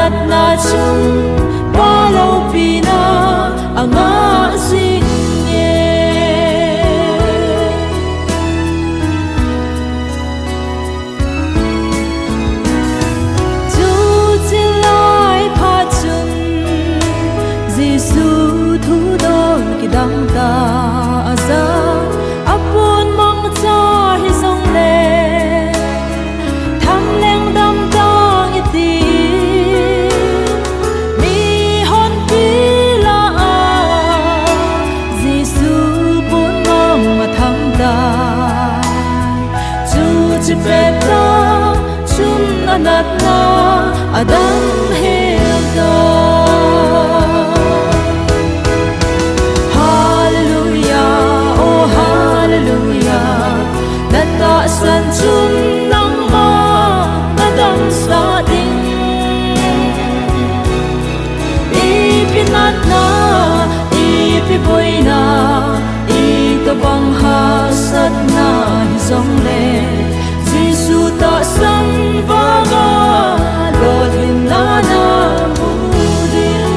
nat na chung palo pina anga sing ye chu chilai pha chun Giêsu thu do ki dang ta za apun mong cha hi song le tham leng dam tang iti mi hon pi la Giêsu bun mong ma tham ta chu chi pe ta chum anat na adam hel ta san chum nang ma na dam sa ding I pinat na I pi boy na I to bang ha sat na hi zong le Giêsu ta sam va ga lo hin na na bu ding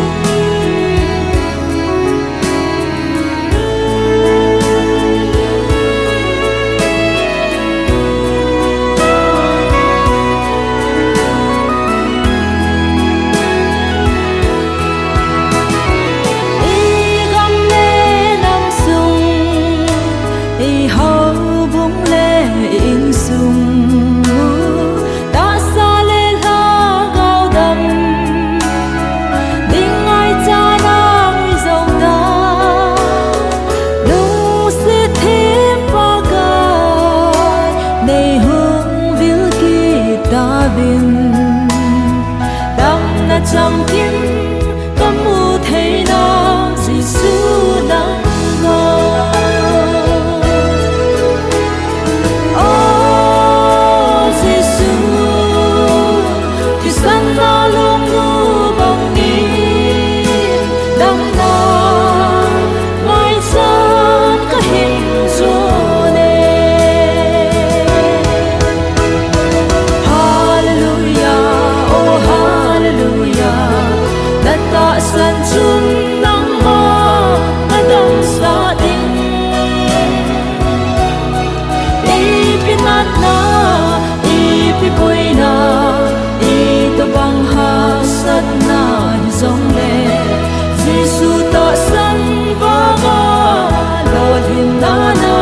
chẳng kim có mu thấy nó Giêsu nắng ngô Giêsu thì san na luôn ngu bằng ni đam na mai san có hình dỗ nè Hallelujah oh Hallelujah ta san chum nang ma adam sa ding I pinat na I pi boy na I to bang ha sat na hi zong le Giêsu ta san va ga lo hin na na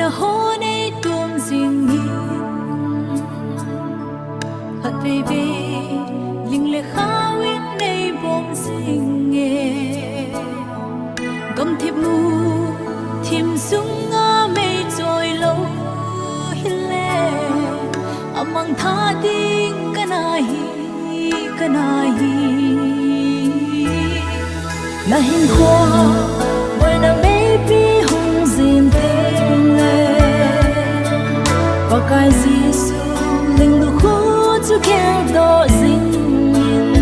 na hôn ấy tuôn riêng nghiêng hạt baby linh lệ khao yên đây bom sinh nghe cầm thiệp mù thiêm sung ngã mây trôi lâu hin lệ amang tha ding kana là hiền khoa bởi na mấy bi hùng dìm tình lệ và cái Giêsu linh lu khu chú khen đó dinh nhìn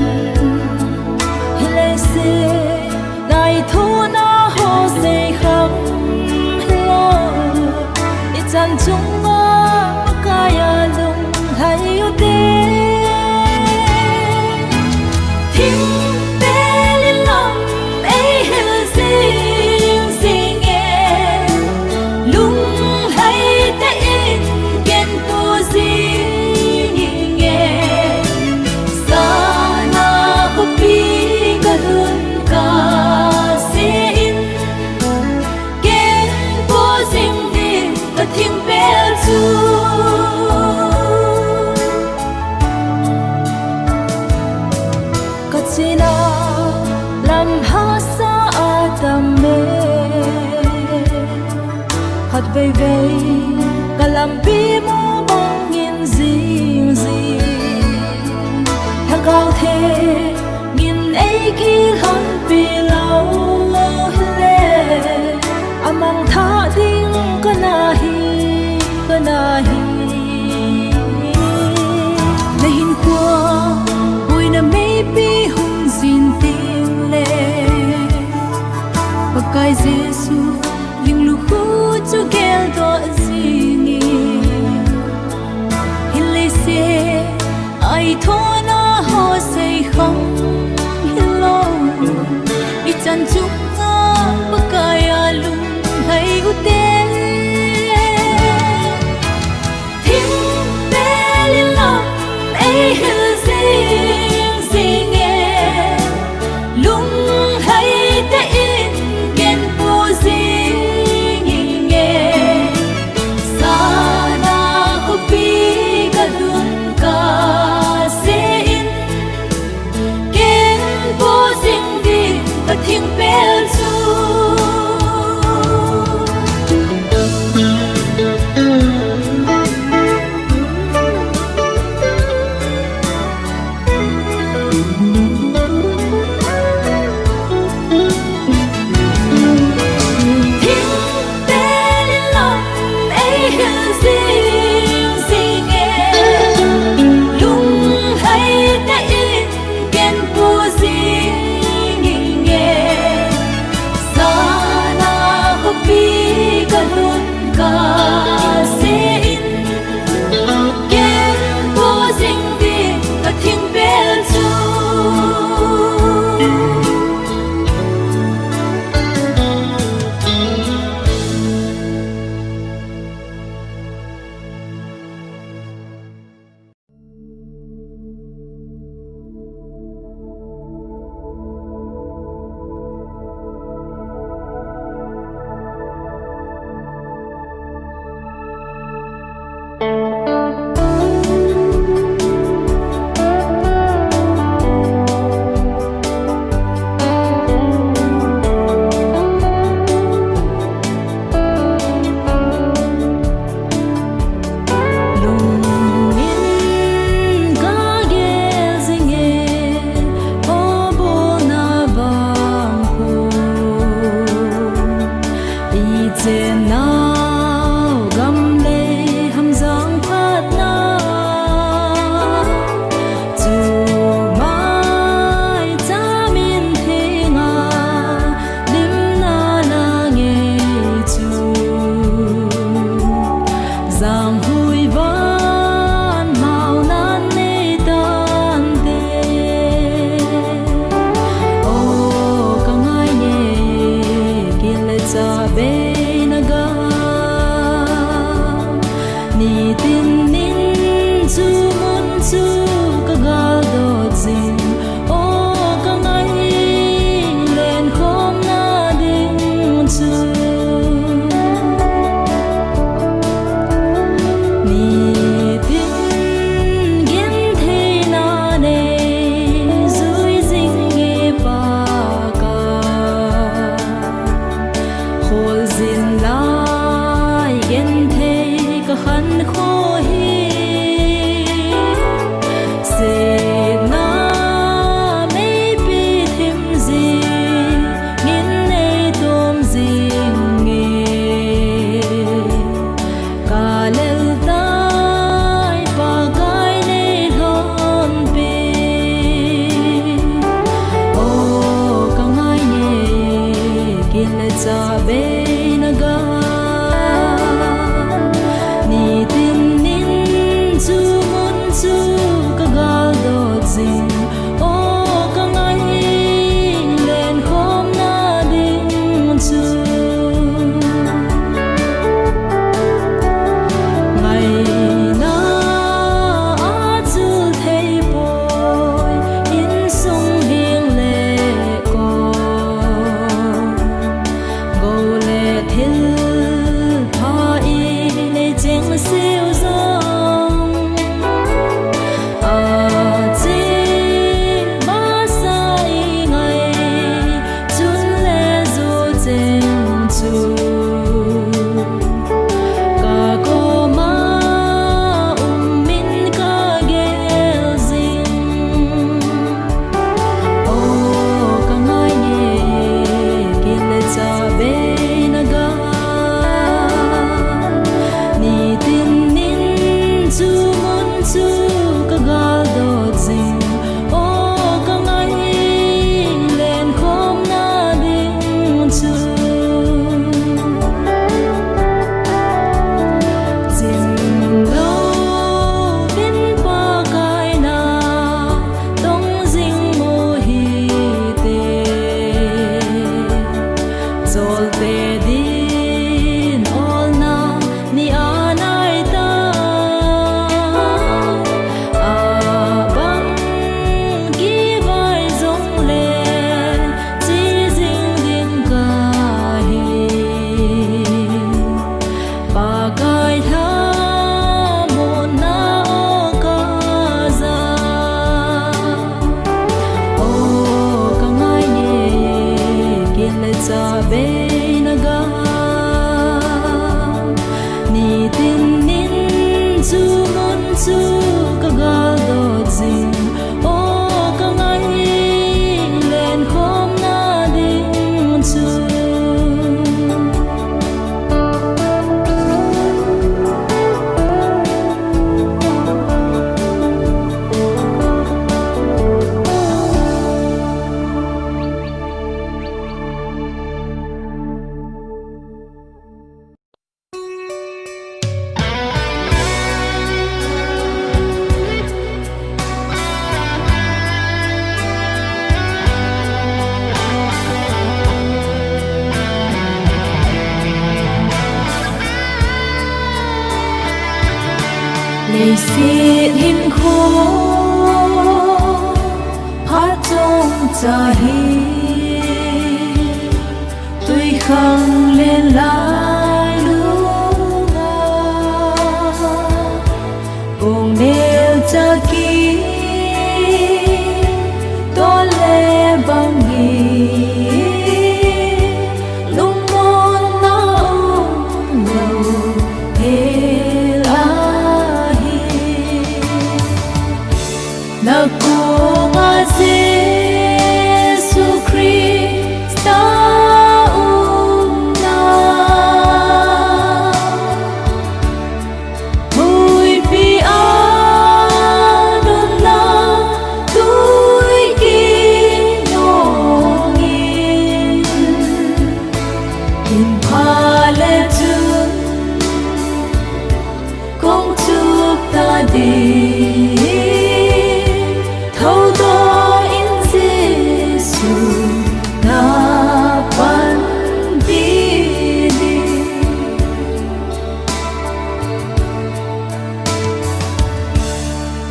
hi lê se ngài thu na hồ dây khắp lo ít chân chúng mà cái lung hay yêu tê thiên bê lên lòng ấy hư dinh dinh nghe lung hay tê in kén tu dinh nghe sa na có bi cả hơn cả sẽ in kén tu dinh đi cả thiên bê chu Katsina lam hasa atame hat vei vei kalam bi mo bang in zing zing thang cao thế nghìn ấy khi hon pi lâu le amang tha ding kana hi lehin qua bùi na mấy bi hùng dìn tiếng lệ và cái Giêsu linh lu khu cho kêu đó gì nhỉ hin lê xe ai thua na ho say không hin lo ít chân chúng ta và cái lung hay u tê thiên bê lên lòng ấy hư dinh dinh nghe lung hay tê in kén po dinh nghe sa na có bi cả luôn cả sẽ in kén po dinh đi cả thiên bê chu Naku nga Jesu Krista na Mùi bi ano na Tui kinongin In paletun Kong chúc ta đi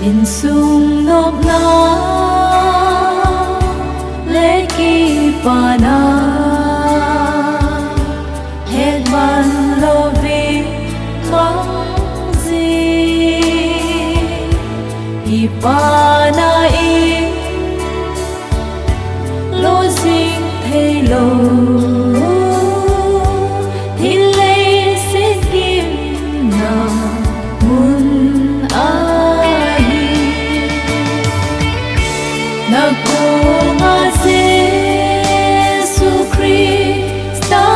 In sung nộp na lễ kỳ pa na hết ban lo vi mang gì i pa na i lo ding thay lo thì lấy sẽ kim na mun Naku nga Jesu Krista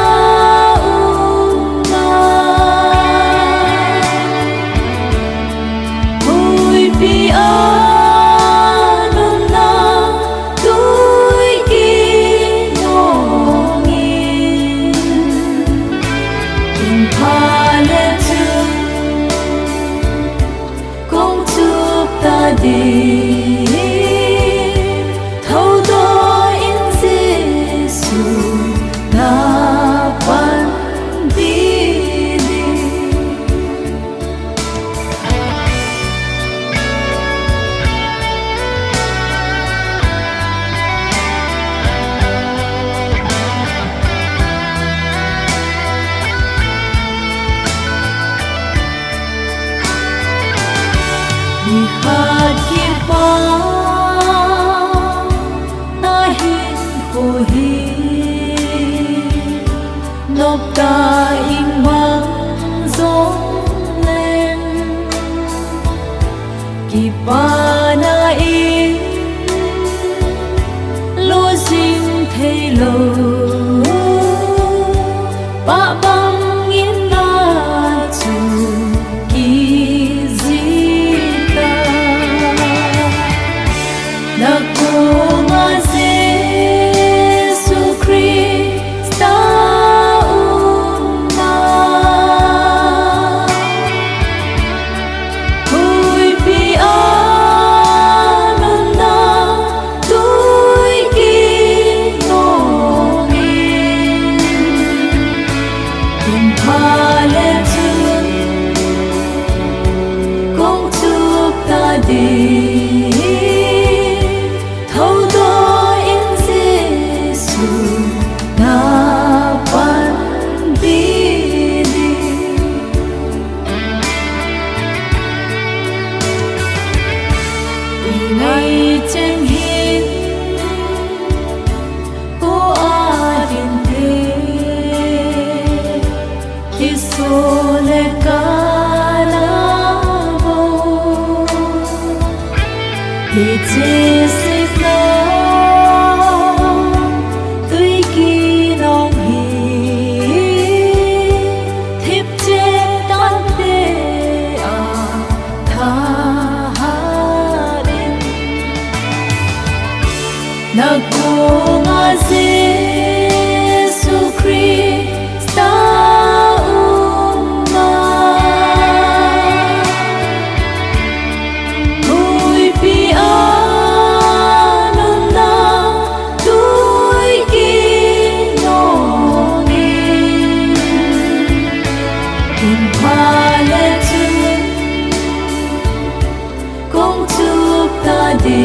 na Mùi bi ano na Tui kinongin In paletun Kong chúc ta đi Ihat kipa nahin puhi nộp ta in mang giống lên kipa na in lo xin thay lo ba bang in na chu Naku nga Jesu Krista na Mùi bi ano na Tui kinongin In paletun Kong chúc ta đi Ngày tranh hiến cô a điện thế thì số lệ ca na vô thì chỉ sẽ có tươi kỳ nong hi thiếp chế tan tê à tha Naku nga Jesu Krista na Mùi bi ano na Tui kinongin In paletun Kong chúc ta đi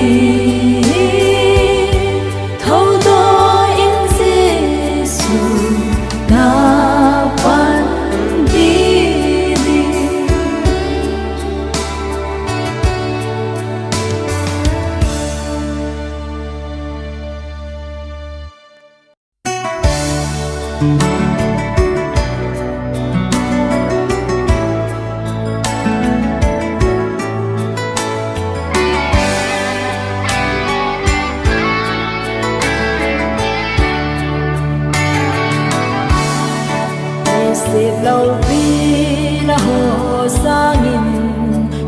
lâu vì là hồ sang in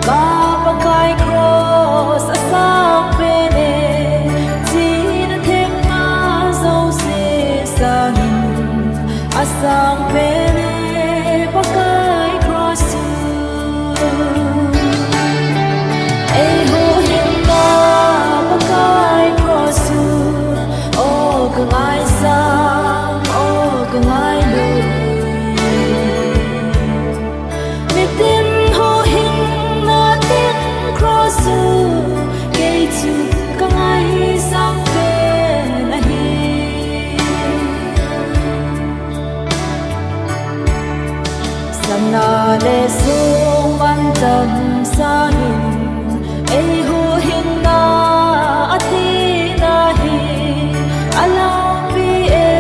cả ba cái cross ở sang bên em chỉ là thêm mà dấu sẽ sang in ở sang bên em ba cái cross ai hồ hiện na ba cái cross ô cứ ai sang ô cứ ai lưu na le sung ban tâm sa in ai hu hin na athi na hi alo bi e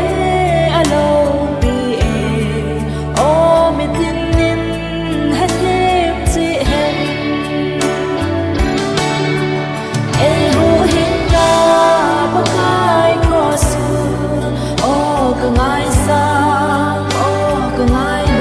o mi tin nin ha lem chi hen ai hu hin na ba kai cross o ka ngai sa o ka ngai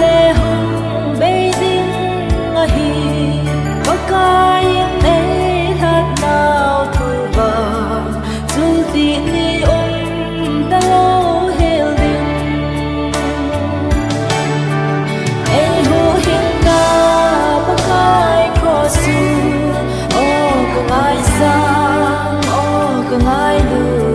le hung bay ding a hi bakai ne that now thu ba zu ti ni ta lo hel ding ai ho hin na bakai cross o ko ai sa o ko ai lu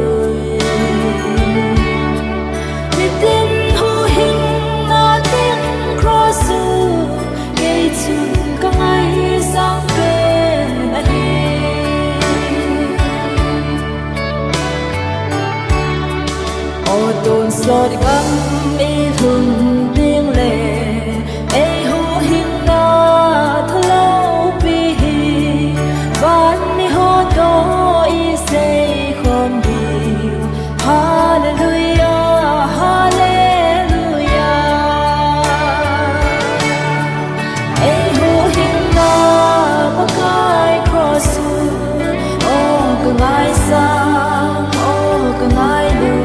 tôn sốt gắm ý thương tiếng lệ ai hô hin na thơ lâu bi hi van mi hô tô ý xây khom điều hallelujah hallelujah ai hô hin na ba cái cross ô cứ ngài sang ô cứ ngài lưu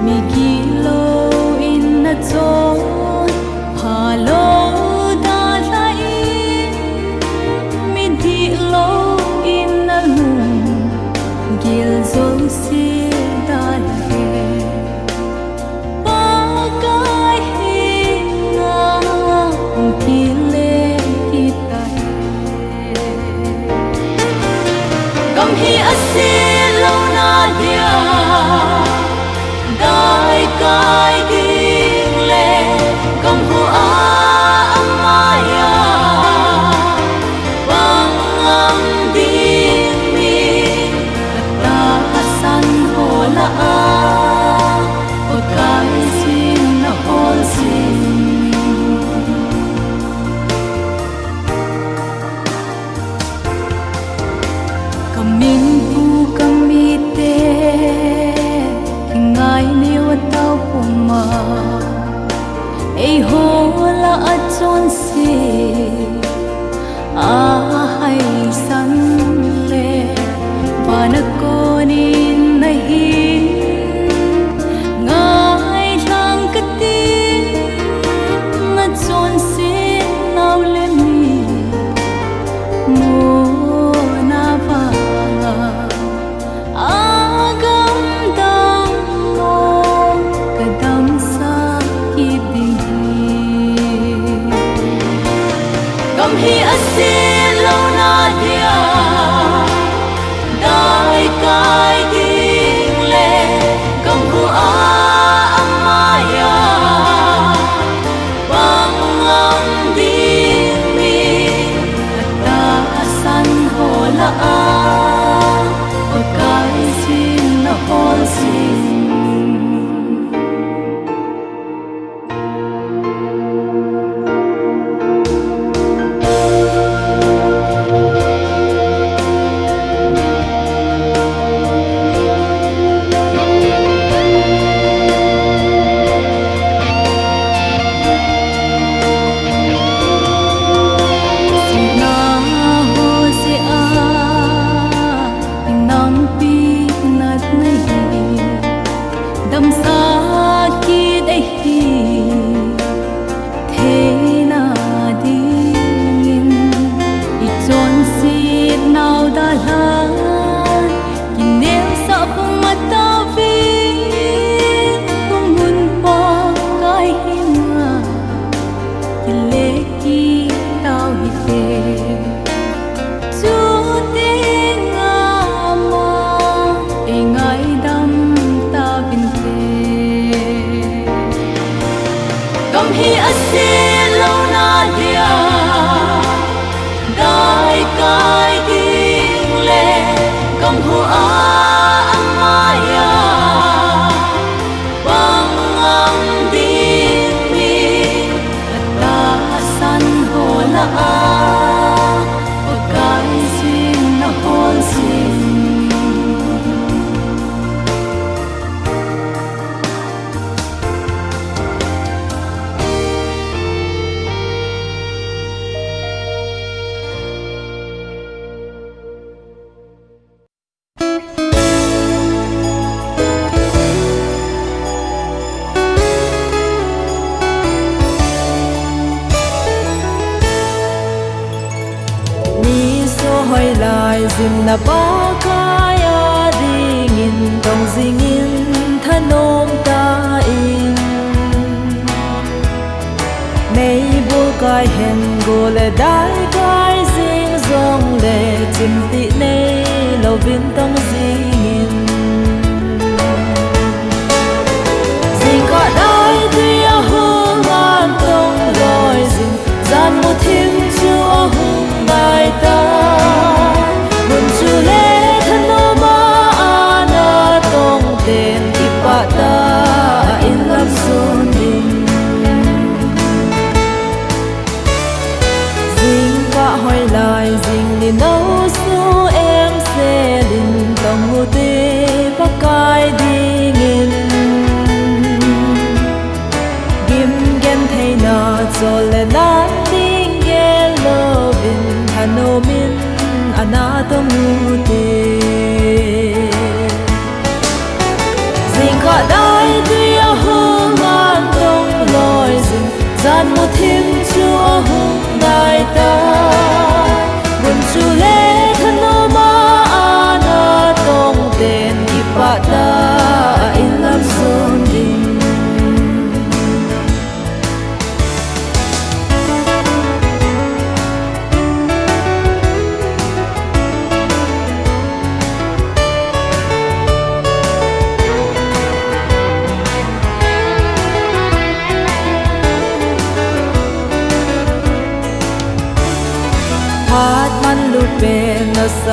mi gilo in na chon halo da lai mi di lo in na lung gil zol si da he pa kai he na kile kita kam hi asil lo na dia dai kai ding le kam hu a amaya bang am ding mi ta san ho la a o kai sin na hol sin kamin pu kamite ngai ni wa tau puma ei ho la a chon si a hai san le bana konin na hi ngai lang kati na chon si nau le mi mo na ba agam dam mo kadam sa kibing kam hi asil lo na dia dai kai ding le kam hu a amaya bang am ding mi ta san ho la a o kai sin na hol sin dam sa ki dai hi the na ding i chon si nau da la ki nel sa pung mata vi pung mun pa kai hi ma ki le ki tau hi te chu te nga ma e ngai dam ta bin kam hi asil lo na dia dai kai ding le kam hu a amaya bang am ding mi ta san ho la a o kai sin na hol sin hỏi lại dìm na ba kaya ding in dong ding in thanom ta in mei bu kai hen go le dai kai ding zong le chim ti nei lo bin tong ding in ding ka dai ti a hu ngan tong loi ding zan mu thim chu a hu ngai ta mun chu le thano ma ana tong ten ki pa ta in lam sun din ding ka hoi lai ding ni no su em se lin tong mu te pa kai ding in gim gen thei na chol le na ding ge lo bin thano min ana to mu te ding ka dai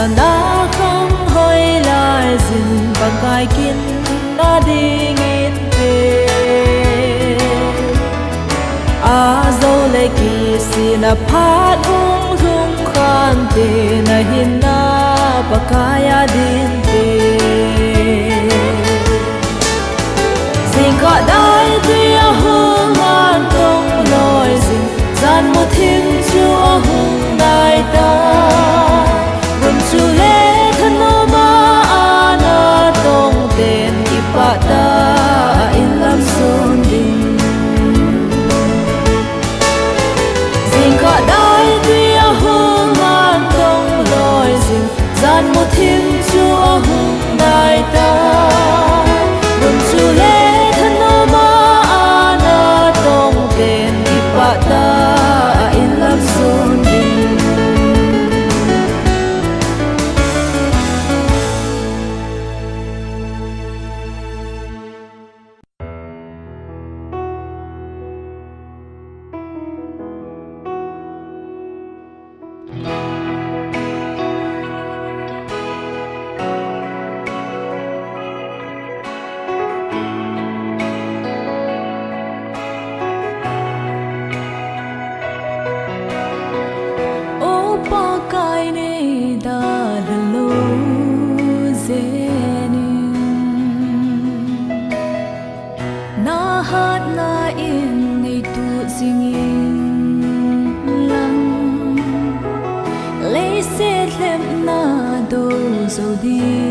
ta đã không hoi lại dừng bằng cài kín đã đi nghìn về dâu lệ kỳ xin phát ung dung khan tê na hin na pakaya din tê dinh cả đại tuy hương an tông lối dinh gian một thiên chúa hùng đại ta buồn chu lễ thân ô ba ana tông tên ipa ta in lam son đình dinh cả đại tuy hương an tông lối dinh gian một thiên chúa hùng đại ta buồn chu lễ thân ô ba ana tông tên ipa ta in lam son đình so deep.